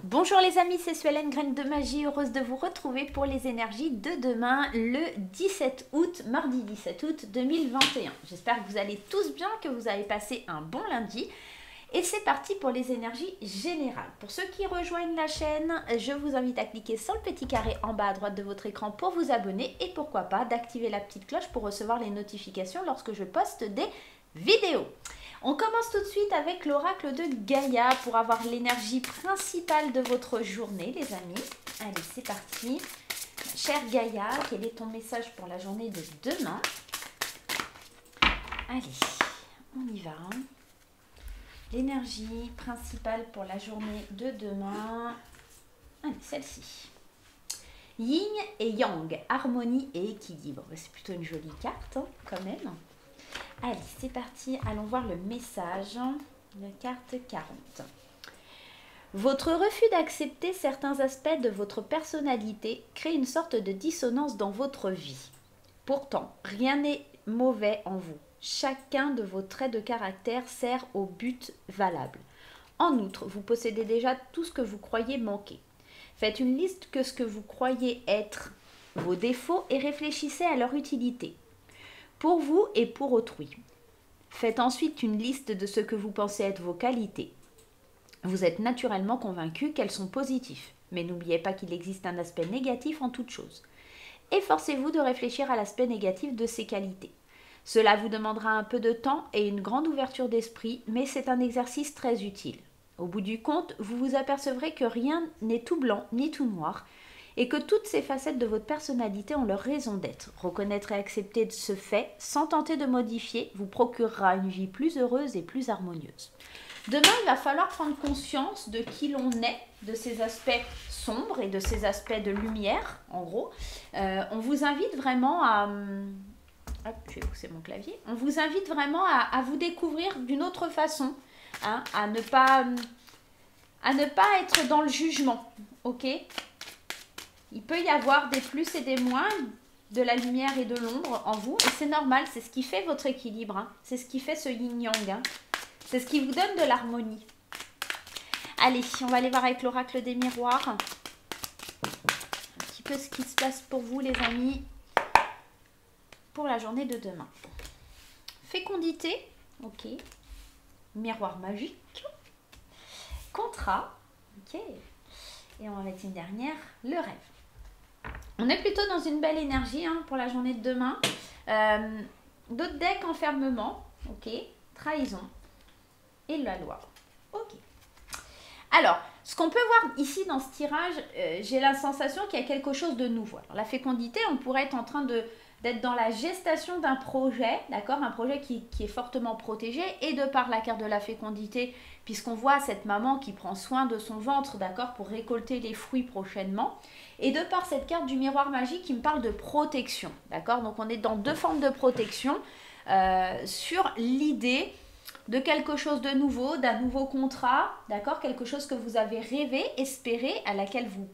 Bonjour les amis, c'est Suelen, Graine de Magie, heureuse de vous retrouver pour les énergies de demain, le 17 août, mardi 17 août 2021. J'espère que vous allez tous bien, que vous avez passé un bon lundi. Et c'est parti pour les énergies générales. Pour ceux qui rejoignent la chaîne, je vous invite à cliquer sur le petit carré en bas à droite de votre écran pour vous abonner et pourquoi pas d'activer la petite cloche pour recevoir les notifications lorsque je poste des vidéos. On commence tout de suite avec l'oracle de Gaïa pour avoir l'énergie principale de votre journée, les amis. Allez, c'est parti. Chère Gaïa, quel est ton message pour la journée de demain? Allez, on y va. L'énergie principale pour la journée de demain. Allez, celle-ci. Yin et Yang, harmonie et équilibre. C'est plutôt une jolie carte, hein, quand même. Allez, c'est parti. Allons voir le message. La carte 40. Votre refus d'accepter certains aspects de votre personnalité crée une sorte de dissonance dans votre vie. Pourtant, rien n'est mauvais en vous. Chacun de vos traits de caractère sert au but valable. En outre, vous possédez déjà tout ce que vous croyez manquer. Faites une liste de ce que vous croyez être vos défauts et réfléchissez à leur utilité, pour vous et pour autrui. Faites ensuite une liste de ce que vous pensez être vos qualités. Vous êtes naturellement convaincu qu'elles sont positives, mais n'oubliez pas qu'il existe un aspect négatif en toute chose. Efforcez-vous de réfléchir à l'aspect négatif de ces qualités. Cela vous demandera un peu de temps et une grande ouverture d'esprit, mais c'est un exercice très utile. Au bout du compte, vous vous apercevrez que rien n'est tout blanc ni tout noir, et que toutes ces facettes de votre personnalité ont leur raison d'être. Reconnaître et accepter ce fait, sans tenter de modifier, vous procurera une vie plus heureuse et plus harmonieuse. Demain, il va falloir prendre conscience de qui l'on est, de ces aspects sombres et de ces aspects de lumière, en gros. On vous invite vraiment à... Hop, je vais pousser mon clavier. On vous invite vraiment à vous découvrir d'une autre façon, hein, à ne pas être dans le jugement, ok ? Il peut y avoir des plus et des moins, de la lumière et de l'ombre en vous. Et c'est normal, c'est ce qui fait votre équilibre. Hein. C'est ce qui fait ce yin-yang. Hein. C'est ce qui vous donne de l'harmonie. Allez, on va aller voir avec l'oracle des miroirs. Un petit peu ce qui se passe pour vous, les amis, pour la journée de demain. Fécondité, ok. Miroir magique. Contrat, ok. Et on va mettre une dernière, le rêve. On est plutôt dans une belle énergie hein, pour la journée de demain. D'autres decks, enfermement, ok, trahison et la loi. Ok. Alors, ce qu'on peut voir ici dans ce tirage, j'ai la sensation qu'il y a quelque chose de nouveau. Alors, la fécondité, on pourrait être en train d'être dans la gestation d'un projet, d'accord, un projet qui est fortement protégé, et de par la carte de la fécondité, puisqu'on voit cette maman qui prend soin de son ventre, d'accord, pour récolter les fruits prochainement, et de par cette carte du miroir magique qui me parle de protection, d'accord, donc on est dans deux formes de protection, sur l'idée de quelque chose de nouveau, d'un nouveau contrat, d'accord, quelque chose que vous avez rêvé, espéré, à laquelle vous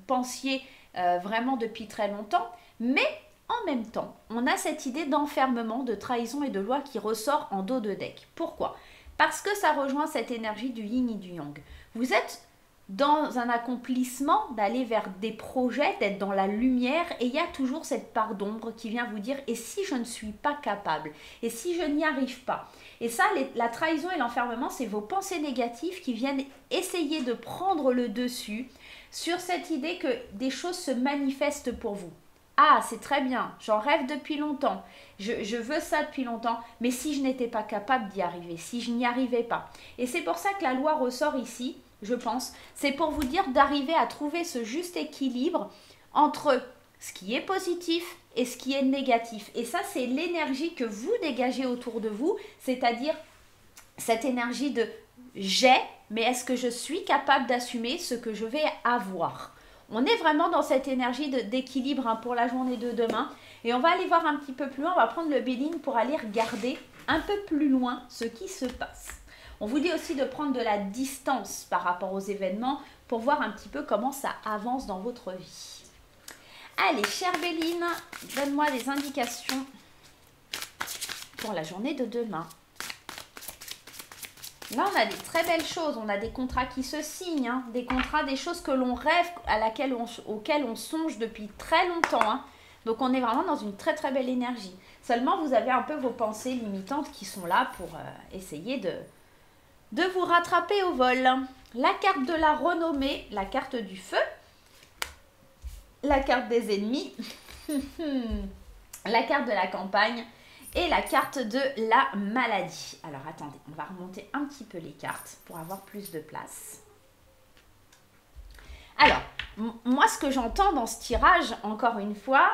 pensiez vraiment depuis très longtemps, mais en même temps, on a cette idée d'enfermement, de trahison et de loi qui ressort en dos de deck. Pourquoi? Parce que ça rejoint cette énergie du yin et du yang. Vous êtes dans un accomplissement d'aller vers des projets, d'être dans la lumière, et il y a toujours cette part d'ombre qui vient vous dire « et si je ne suis pas capable? Et si je n'y arrive pas ?» Et ça, la trahison et l'enfermement, c'est vos pensées négatives qui viennent essayer de prendre le dessus sur cette idée que des choses se manifestent pour vous. Ah, c'est très bien, j'en rêve depuis longtemps, je veux ça depuis longtemps, mais si je n'étais pas capable d'y arriver, si je n'y arrivais pas. Et c'est pour ça que la loi ressort ici, je pense, c'est pour vous dire d'arriver à trouver ce juste équilibre entre ce qui est positif et ce qui est négatif. Et ça, c'est l'énergie que vous dégagez autour de vous, c'est-à-dire cette énergie de j'ai, mais est-ce que je suis capable d'assumer ce que je vais avoir ? On est vraiment dans cette énergie d'équilibre hein, pour la journée de demain. Et on va aller voir un petit peu plus loin. On va prendre le Béline pour aller regarder un peu plus loin ce qui se passe. On vous dit aussi de prendre de la distance par rapport aux événements pour voir un petit peu comment ça avance dans votre vie. Allez, chère Béline, donne-moi des indications pour la journée de demain. Là, on a des très belles choses. On a des contrats qui se signent, hein, des contrats, des choses que l'on rêve, auxquelles on songe depuis très longtemps. Hein. Donc, on est vraiment dans une très, très belle énergie. Seulement, vous avez un peu vos pensées limitantes qui sont là pour essayer de vous rattraper au vol. La carte de la renommée, la carte du feu, la carte des ennemis, la carte de la campagne et la carte de la maladie. Alors, attendez, on va remonter un petit peu les cartes pour avoir plus de place. Alors, moi, ce que j'entends dans ce tirage, encore une fois,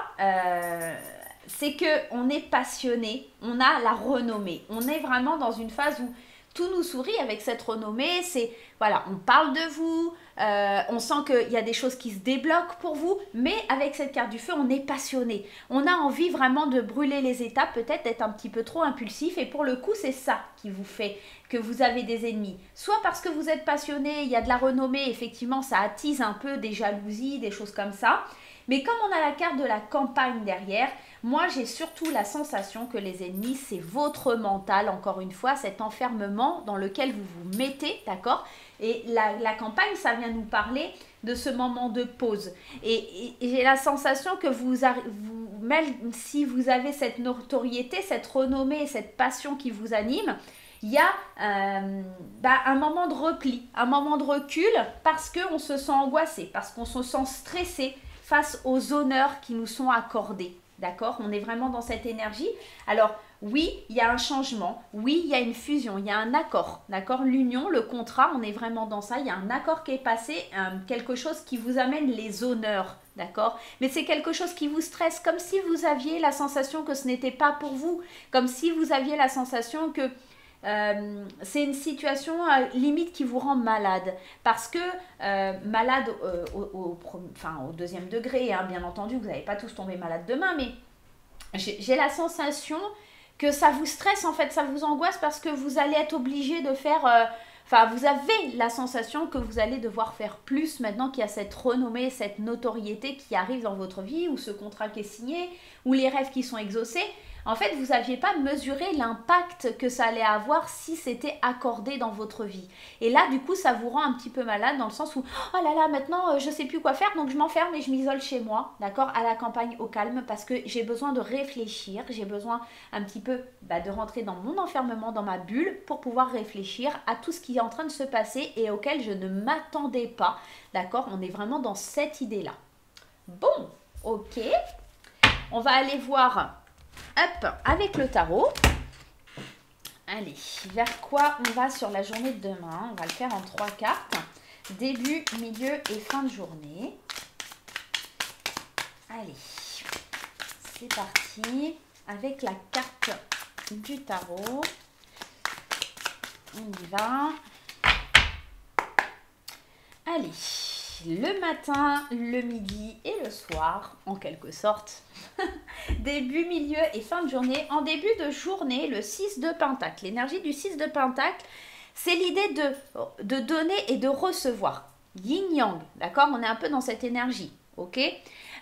c'est qu'on est passionné, on a la renommée. On est vraiment dans une phase où tout nous sourit avec cette renommée. C'est, voilà, on parle de vous, on sent qu'il y a des choses qui se débloquent pour vous, mais avec cette carte du feu, on est passionné. On a envie vraiment de brûler les étapes, peut-être d'être un petit peu trop impulsif, et pour le coup, c'est ça qui vous fait que vous avez des ennemis. Soit parce que vous êtes passionné, il y a de la renommée, effectivement, ça attise un peu des jalousies, des choses comme ça. Mais comme on a la carte de la campagne derrière, moi j'ai surtout la sensation que les ennemis, c'est votre mental, encore une fois, cet enfermement dans lequel vous vous mettez, d'accord? Et la campagne, ça vient nous parler de ce moment de pause. Et j'ai la sensation que même si vous avez cette notoriété, cette renommée, cette passion qui vous anime, il y a un moment de repli, un moment de recul parce qu'on se sent angoissé, parce qu'on se sent stressé face aux honneurs qui nous sont accordés. D'accord? On est vraiment dans cette énergie. Alors, oui, il y a un changement. Oui, il y a une fusion. Il y a un accord. D'accord? L'union, le contrat, on est vraiment dans ça. Il y a un accord qui est passé, quelque chose qui vous amène les honneurs. D'accord? Mais c'est quelque chose qui vous stresse, comme si vous aviez la sensation que ce n'était pas pour vous. Comme si vous aviez la sensation que c'est une situation limite qui vous rend malade parce que malade au deuxième degré, hein, bien entendu, vous n'allez pas tous tomber malade demain, mais j'ai la sensation que ça vous stresse en fait, ça vous angoisse parce que vous allez être obligé de faire vous avez la sensation que vous allez devoir faire plus maintenant qu'il y a cette renommée, cette notoriété qui arrive dans votre vie, ou ce contrat qui est signé, ou les rêves qui sont exaucés. En fait, vous n'aviez pas mesuré l'impact que ça allait avoir si c'était accordé dans votre vie. Et là, du coup, ça vous rend un petit peu malade dans le sens où « Oh là là, maintenant, je ne sais plus quoi faire, donc je m'enferme et je m'isole chez moi, d'accord, à la campagne, au calme, parce que j'ai besoin de réfléchir, j'ai besoin un petit peu de rentrer dans mon enfermement, dans ma bulle, pour pouvoir réfléchir à tout ce qui est en train de se passer et auquel je ne m'attendais pas, d'accord. On est vraiment dans cette idée-là. Bon, ok, on va aller voir... Hop, avec le tarot. Allez, vers quoi on va sur la journée de demain? On va le faire en 3 cartes. Début, milieu et fin de journée. Allez, c'est parti. Avec la carte du tarot. On y va. Allez, le matin, le midi et le soir, en quelque sorte. Début, milieu et fin de journée. En début de journée, le 6 de Pentacle. L'énergie du 6 de Pentacle, c'est l'idée de donner et de recevoir. Yin-yang, d'accord? On est un peu dans cette énergie, ok?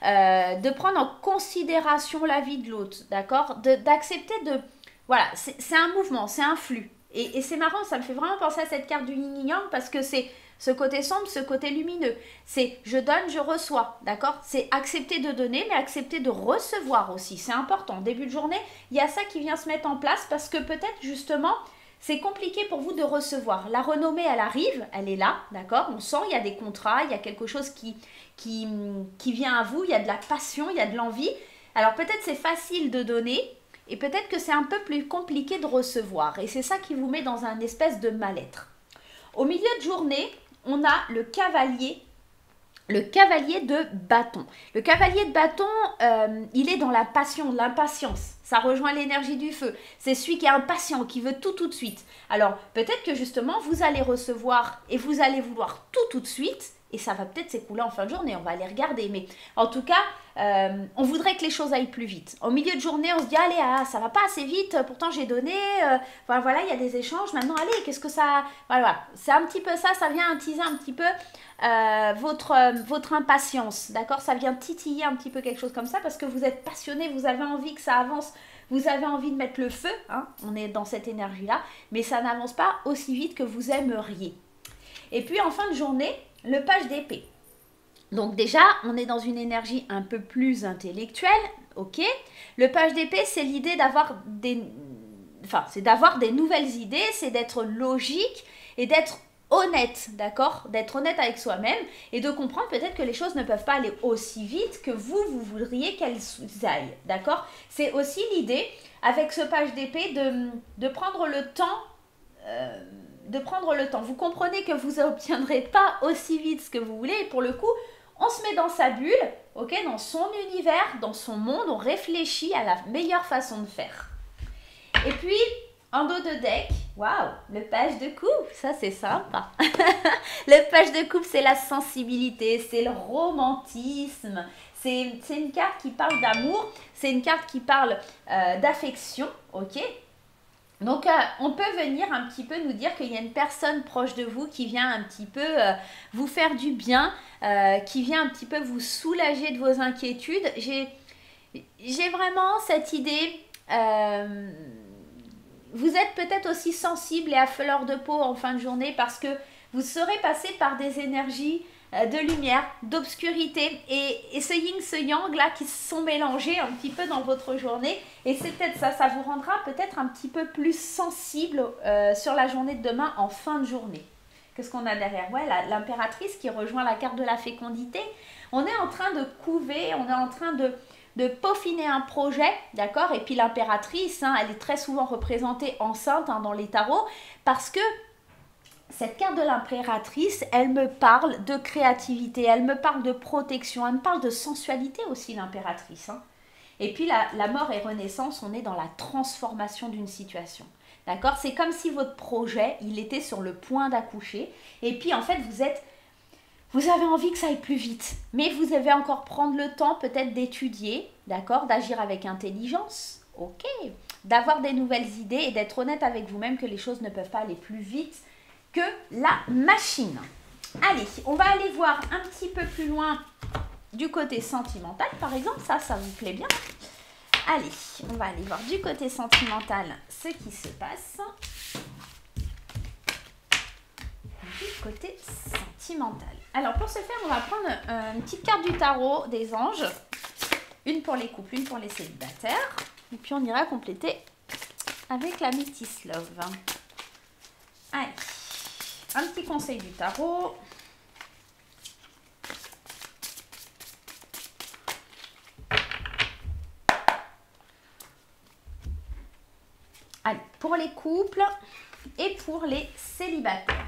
De prendre en considération la vie de l'autre, d'accord? D'accepter de... Voilà, c'est un mouvement, c'est un flux. Et c'est marrant, ça me fait vraiment penser à cette carte du yin-yang parce que c'est ce côté sombre, ce côté lumineux. C'est je donne, je reçois, d'accord? C'est accepter de donner, mais accepter de recevoir aussi. C'est important. Début de journée, il y a ça qui vient se mettre en place parce que peut-être justement, c'est compliqué pour vous de recevoir. La renommée, elle arrive, elle est là, d'accord? On sent, il y a des contrats, il y a quelque chose qui vient à vous, il y a de la passion, il y a de l'envie. Alors peut-être c'est facile de donner et peut-être que c'est un peu plus compliqué de recevoir. Et c'est ça qui vous met dans un espèce de mal-être. Au milieu de journée, on a le cavalier de bâton. Le cavalier de bâton, il est dans la passion, l'impatience. Ça rejoint l'énergie du feu. C'est celui qui est impatient, qui veut tout de suite. Alors, peut-être que justement, vous allez recevoir et vous allez vouloir tout de suite. Et ça va peut-être s'écouler en fin de journée, on va aller regarder. Mais en tout cas, on voudrait que les choses aillent plus vite. Au milieu de journée, on se dit, allez, ça va pas assez vite, pourtant j'ai donné, voilà, il y a des échanges, maintenant, allez, qu'est-ce que ça... Voilà, c'est un petit peu ça, ça vient attiser un petit peu votre impatience, d'accord? Ça vient titiller un petit peu quelque chose comme ça, parce que vous êtes passionné, vous avez envie que ça avance vous avez envie de mettre le feu, hein, on est dans cette énergie-là, mais ça n'avance pas aussi vite que vous aimeriez. Et puis en fin de journée, le page d'épée. Donc déjà, on est dans une énergie un peu plus intellectuelle, ok. Le page d'épée, c'est l'idée d'avoir des... Enfin, c'est d'avoir des nouvelles idées, c'est d'être logique et d'être honnête, d'accord? D'être honnête avec soi-même et de comprendre peut-être que les choses ne peuvent pas aller aussi vite que vous voudriez qu'elles aillent, d'accord? C'est aussi l'idée, avec ce page d'épée, de prendre le temps... Vous comprenez que vous n'obtiendrez pas aussi vite ce que vous voulez et pour le coup, on se met dans sa bulle, ok, dans son univers, dans son monde, on réfléchit à la meilleure façon de faire. Et puis, en dos de deck, waouh, le page de coupe, ça c'est sympa. Le page de coupe, c'est la sensibilité, c'est le romantisme, c'est une carte qui parle d'amour, c'est une carte qui parle d'affection, ok. Donc, on peut venir un petit peu nous dire qu'il y a une personne proche de vous qui vient un petit peu vous faire du bien, qui vient un petit peu vous soulager de vos inquiétudes. J'ai vraiment cette idée, vous êtes peut-être aussi sensible et à fleur de peau en fin de journée parce que vous serez passé par des énergies de lumière, d'obscurité et ce yin, ce yang là qui se sont mélangés un petit peu dans votre journée et c'est peut-être ça, ça vous rendra peut-être un petit peu plus sensible sur la journée de demain en fin de journée. Qu'est-ce qu'on a derrière? Ouais, l'impératrice qui rejoint la carte de la fécondité. On est en train de couver, on est en train de peaufiner un projet, d'accord? Et puis l'impératrice, hein, elle est très souvent représentée enceinte hein, dans les tarots parce que cette carte de l'impératrice, elle me parle de créativité, elle me parle de protection, elle me parle de sensualité aussi, l'impératrice. Hein. Et puis la mort et renaissance, on est dans la transformation d'une situation. D'accord? C'est comme si votre projet, il était sur le point d'accoucher. Et puis en fait, vous avez envie que ça aille plus vite. Mais vous devez encore prendre le temps peut-être d'étudier, d'accord? D'agir avec intelligence, ok? D'avoir des nouvelles idées et d'être honnête avec vous-même que les choses ne peuvent pas aller plus vite que la machine. Allez, on va aller voir un petit peu plus loin du côté sentimental, par exemple. Ça vous plaît bien? Allez, on va aller voir du côté sentimental ce qui se passe. Du côté sentimental. Alors, pour ce faire, on va prendre une petite carte du tarot des anges. Une pour les couples, une pour les célibataires. Et puis, on ira compléter avec la Métis Love. Allez. Un petit conseil du tarot. Allez, pour les couples et pour les célibataires.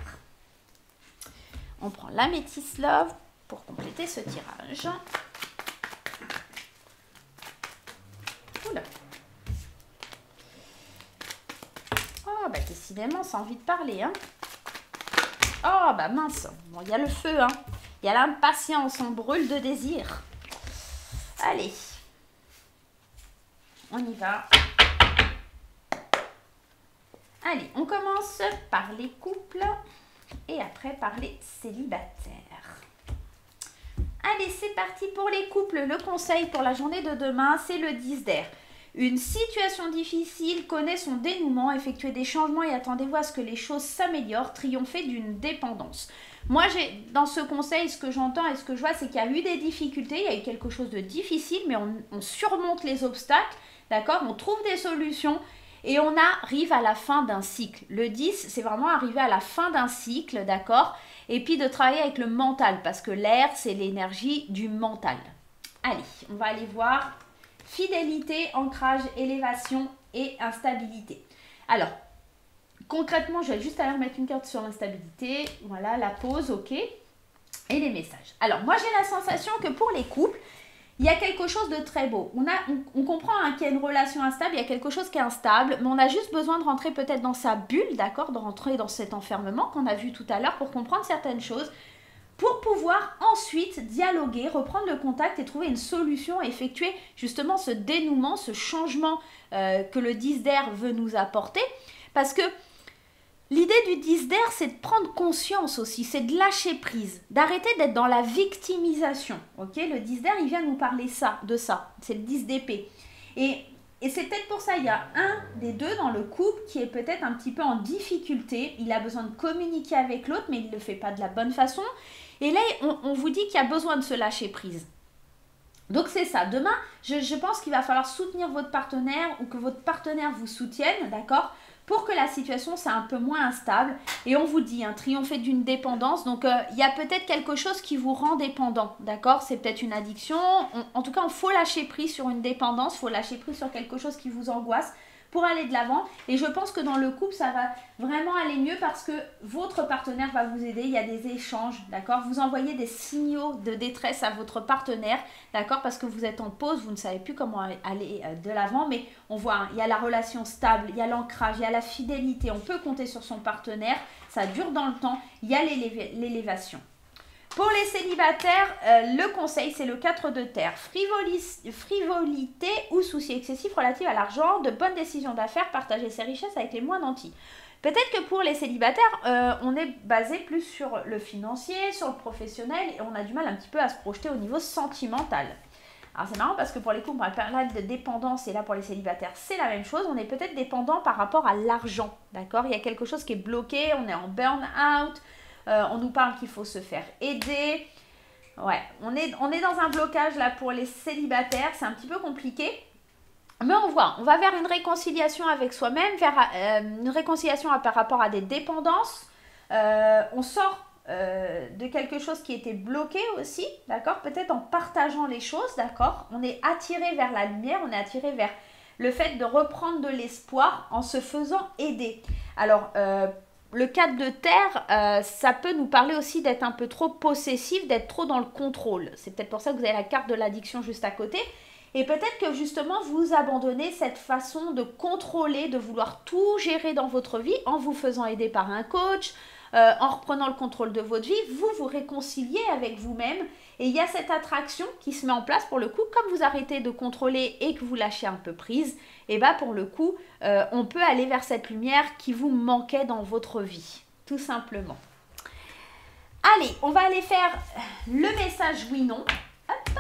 On prend la Métis Love pour compléter ce tirage. Oula. Oh, bah décidément, ça a envie de parler, hein. Oh, bah mince. Bon, il y a le feu, hein. Il y a l'impatience, on brûle de désir. Allez. On y va. Allez, on commence par les couples et après par les célibataires. Allez, c'est parti pour les couples. Le conseil pour la journée de demain, c'est le 10 d'air. Une situation difficile connaît son dénouement, effectuez des changements et attendez-vous à ce que les choses s'améliorent, triompher d'une dépendance. Moi, dans ce conseil, ce que j'entends et ce que je vois, c'est qu'il y a eu des difficultés, il y a eu quelque chose de difficile, mais on surmonte les obstacles, d'accord? On trouve des solutions et on arrive à la fin d'un cycle. Le 10, c'est vraiment arriver à la fin d'un cycle, d'accord? Et puis de travailler avec le mental, parce que l'air, c'est l'énergie du mental. Allez, on va aller voir... Fidélité, ancrage, élévation et instabilité. Alors, concrètement, je vais juste aller mettre une carte sur l'instabilité. Voilà, la pause, ok. Et les messages. Alors, moi, j'ai la sensation que pour les couples, il y a quelque chose de très beau. On comprend hein, qu'il y a une relation instable, il y a quelque chose qui est instable, mais on a juste besoin de rentrer peut-être dans sa bulle, d'accord, de rentrer dans cet enfermement qu'on a vu tout à l'heure pour comprendre certaines choses, pour pouvoir ensuite dialoguer, reprendre le contact et trouver une solution, effectuer justement ce dénouement, ce changement que le 10 d'air veut nous apporter. Parce que l'idée du 10 d'air, c'est de prendre conscience aussi, c'est de lâcher prise, d'arrêter d'être dans la victimisation. Okay, le 10 d'air, il vient nous parler de ça, c'est le 10 d'épée. Et Et c'est peut-être pour ça, il y a un des deux dans le couple qui est peut-être un petit peu en difficulté. Il a besoin de communiquer avec l'autre, mais il ne le fait pas de la bonne façon. Et là, on vous dit qu'il y a besoin de se lâcher prise. Donc c'est ça. Demain, je pense qu'il va falloir soutenir votre partenaire ou que votre partenaire vous soutienne, d'accord, pour que la situation soit un peu moins instable. Et on vous dit, triompher d'une dépendance. Donc, il y a peut-être quelque chose qui vous rend dépendant, d'accord? C'est peut-être une addiction. En tout cas, il faut lâcher prise sur une dépendance. Il faut lâcher prise sur quelque chose qui vous angoisse pour aller de l'avant. Et je pense que dans le couple, ça va vraiment aller mieux parce que votre partenaire va vous aider. Il y a des échanges, d'accord? Vous envoyez des signaux de détresse à votre partenaire, d'accord? Parce que vous êtes en pause, vous ne savez plus comment aller de l'avant. Mais on voit, il y a la relation stable, il y a l'ancrage, il y a la fidélité. On peut compter sur son partenaire. Ça dure dans le temps. Il y a l'élévation. Pour les célibataires, le conseil, c'est le 4 de terre. Frivolité ou souci excessif relatif à l'argent, de bonnes décisions d'affaires, partager ses richesses avec les moins nantis. Peut-être que pour les célibataires, on est basé plus sur le financier, sur le professionnel, et on a du mal un petit peu à se projeter au niveau sentimental. Alors c'est marrant parce que pour les couples, on parle de dépendance, et là pour les célibataires, c'est la même chose. On est peut-être dépendant par rapport à l'argent, d'accord? Il y a quelque chose qui est bloqué, on est en burn-out. On nous parle qu'il faut se faire aider. Ouais, on est dans un blocage là pour les célibataires. C'est un petit peu compliqué. Mais on va vers une réconciliation avec soi-même, vers une réconciliation par rapport à des dépendances. On sort de quelque chose qui était bloqué aussi, d'accord? Peut-être en partageant les choses, d'accord? On est attiré vers la lumière, on est attiré vers le fait de reprendre de l'espoir en se faisant aider. Alors, le 4 de terre, ça peut nous parler aussi d'être un peu trop possessif, d'être trop dans le contrôle. C'est peut-être pour ça que vous avez la carte de l'addiction juste à côté. Et peut-être que justement, vous abandonnez cette façon de contrôler, de vouloir tout gérer dans votre vie en vous faisant aider par un coach, en reprenant le contrôle de votre vie. Vous vous réconciliez avec vous-même. Et il y a cette attraction qui se met en place pour le coup. Comme vous arrêtez de contrôler et que vous lâchez un peu prise, et bien pour le coup, on peut aller vers cette lumière qui vous manquait dans votre vie, tout simplement. Allez, on va aller faire le message oui-non. Hop.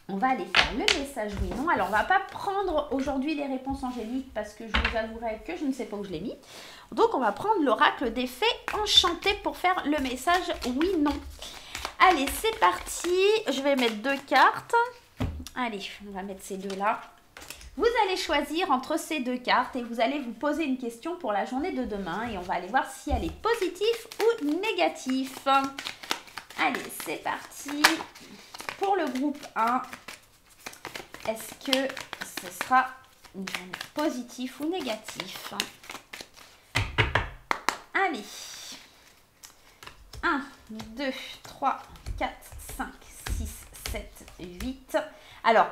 On va aller faire le message oui-non. Alors, on ne va pas prendre aujourd'hui les réponses angéliques parce que je vous avouerai que je ne sais pas où je l'ai mis. Donc, on va prendre l'oracle des fées enchantées pour faire le message oui-non. Allez, c'est parti. Je vais mettre 2 cartes. Allez, on va mettre ces deux-là. Vous allez choisir entre ces 2 cartes et vous allez vous poser une question pour la journée de demain. Et on va aller voir si elle est positive ou négative. Allez, c'est parti. Pour le groupe 1, est-ce que ce sera une journée positive ou négative? Allez. 1, 2, 3, 4, 5, 6, 7, 8. Alors,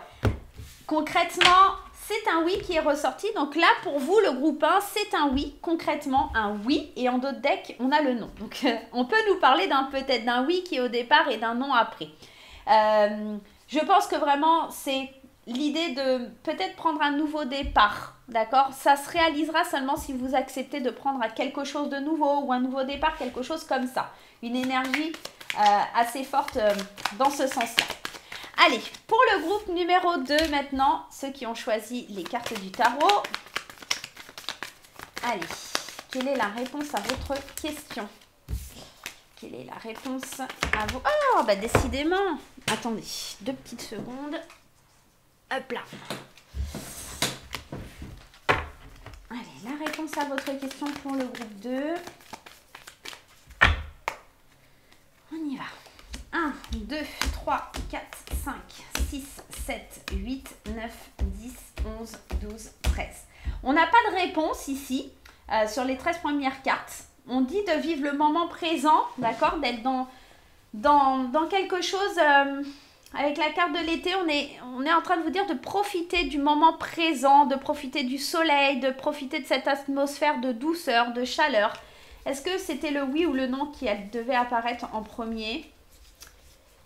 concrètement, c'est un oui qui est ressorti. Donc là, pour vous, le groupe 1, c'est un oui. Concrètement, un oui. Et en d'autres decks, on a le non. Donc, on peut nous parler peut-être d'un oui qui est au départ et d'un non après. Je pense que vraiment, c'est l'idée de peut-être prendre un nouveau départ. D'accord? Ça se réalisera seulement si vous acceptez de prendre quelque chose de nouveau ou un nouveau départ, quelque chose comme ça. Une énergie assez forte dans ce sens-là. Allez, pour le groupe numéro 2 maintenant, ceux qui ont choisi les cartes du tarot. Allez, quelle est la réponse à votre question? Quelle est la réponse à vos... Oh, bah décidément. Attendez, 2 petites secondes. Hop là. Allez, la réponse à votre question pour le groupe 2. On y va. 1, 2, 3, 4, 5, 6, 7, 8, 9, 10, 11, 12, 13. On n'a pas de réponse ici sur les 13 premières cartes. On dit de vivre le moment présent, d'accord? D'être dans quelque chose... avec la carte de l'été, on est en train de vous dire de profiter du moment présent, de profiter du soleil, de profiter de cette atmosphère de douceur, de chaleur. Est-ce que c'était le oui ou le non qui devait apparaître en premier?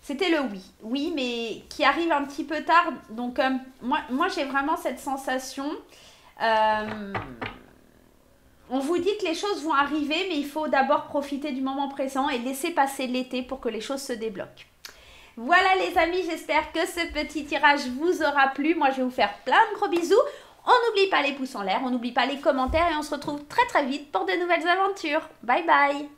C'était le oui. Oui, mais qui arrive un petit peu tard. Donc, moi j'ai vraiment cette sensation... on vous dit que les choses vont arriver, mais il faut d'abord profiter du moment présent et laisser passer l'été pour que les choses se débloquent. Voilà les amis, j'espère que ce petit tirage vous aura plu. Moi, je vais vous faire plein de gros bisous. On n'oublie pas les pouces en l'air, on n'oublie pas les commentaires et on se retrouve très très vite pour de nouvelles aventures. Bye bye!